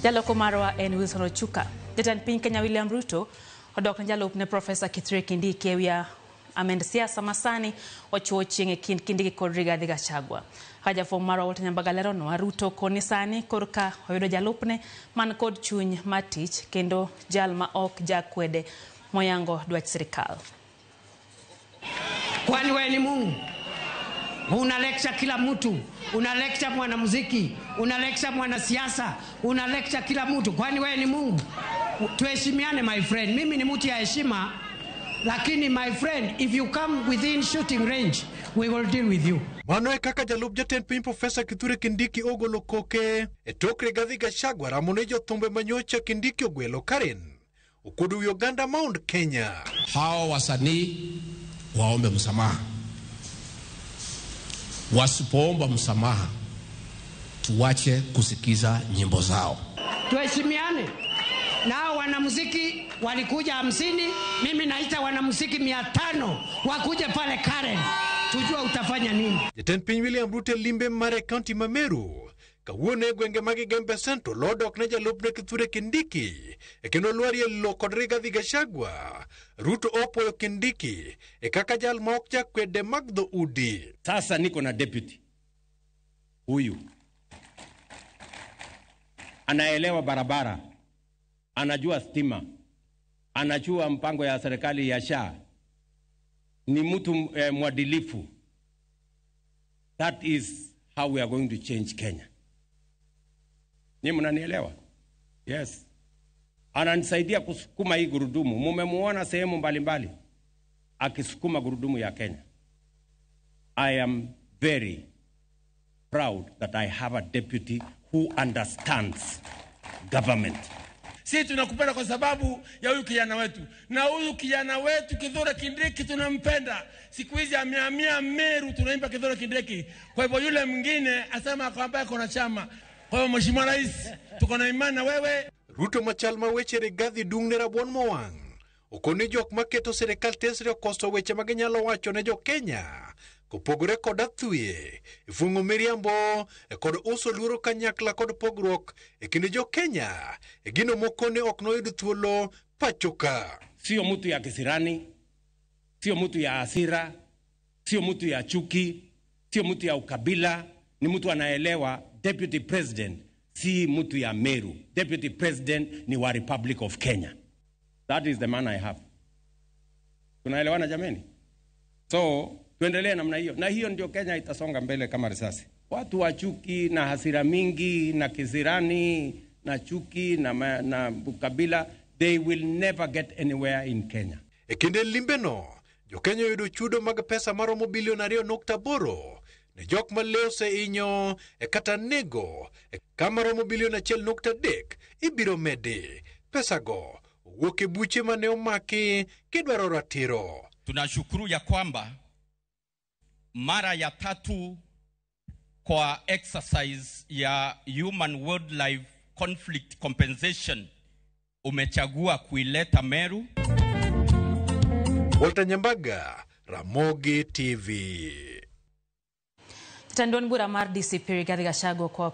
Jaloko marwa en Wilson Ochuka. Jatend piny Kenya William Ruto odok ne jalupne Professor Kithure Kindiki ewia amend siasa masani ochuo chieng' e kind Kindiki kod Rigathi Gachagua. Jafwambo marwa Walter Nyambaga leronwa Ruto koni sani korka oyudo jalupne man kod chuny matich kendo jal ma ok jakwede moyango dwach sirikal. Kwani wewe ni Mungu? Una lecture kila mtu, una lecture mwanamuziki, una lecture mwanasiasa, una lecture kila mtu. Kwani wewe ni Mungu? Tuheshimiane my friend. Mimi ni mtu ya heshima, lakini my friend, if you come within shooting range, we will deal with you. Mano kaka jalup jatend piny Professor Kithure Kindiki ogolo koke tok Rigathi Gachagua ramone jothumbe manyocha Kindiki ogwelo Karen okudu Uganda Mount Kenya. Hao wasanii waombe msamaha. Wasipoomba msamaha tuwache kusikiza nyimbo zao. Tuheshimiane. Nao wanamuziki walikuja 50, mimi naita wanamuziki 500 wakuje pale Karen. Tujua utafanya nini. Jatend piny William Ruto limbe mare county Mameru kawuone gwenge magi Gembe Central lodok ne jalupne Kithure Kindiki kendo lwarie lo kod Rigathi Gachagua. Ruto opoyo Kindiki kaka jal ma ok jakwede mag dho udi. Sasa niko na deputy huyu anaelewa barabara, anajua stima, anajua mpango ya serikali ya SHA, ni mtu mwadilifu. That is how we are going to change Kenya. Ni mnanielewa? Yes. Ananisaidia kusukuma hii gurudumu. Mumemuona sehemu mbalimbali akisukuma gurudumu ya Kenya. I am very proud that I have a deputy who understands government. Sisi tunakupenda kwa sababu ya huyu kijana wetu. Na huyu kijana wetu Kithure Kindiki tunampenda. Siku hizi amehamia Meru, tunaimba Kithure Kindiki. Kwa hivyo yule mwingine asema kwamba kuna chama. Kwa hivyo Mheshimiwa Rais, tuko na imani na wewe. Ruto machalma weche Rigathi dungne rabuon mowang'. Okoni jok maketo sirikal tesre okoso weche maginyalo wacho ne jo Kenya. Kopogore kod athuye, ifungo miriambo, kod uso luoro kanyakla kod pogruok, kinde jo Kenya, gino mokone ok noyud thuolo pachoka. Sio mtu ya kisirani, sio mtu ya hasira, sio mtu ya chuki, sio mtu ya ukabila, ni mtu anaelewa deputy president, si mtu ya Meru. Deputy president ni wa Republic of Kenya. That is the man I have. Tunaelewana jameni? So, tuendelee namna hiyo. Na hiyo ndio Kenya itasonga mbele kama risasi. Watu wa chuki na hasira mingi na kisirani na chuki na ukabila, they will never get anywhere in Kenya. Kinde limbeno, jo Kenya yudo chudo mag pesa maromo bilion 2.8 ne jok maleo se inyo kata nego kama romo bilion 1.3 ibiro medi pesa go wuoke buche mane omaki kidwaro ratiro. Tunashukuru ya kwamba mara ya 3 kwa exercise ya Human Wildlife Conflict Compensation umechagua kuileta Meru. Walter Nyambaga, Ramogi TV. Jatend duond bura mar DCP Rigathi Gachagua kwa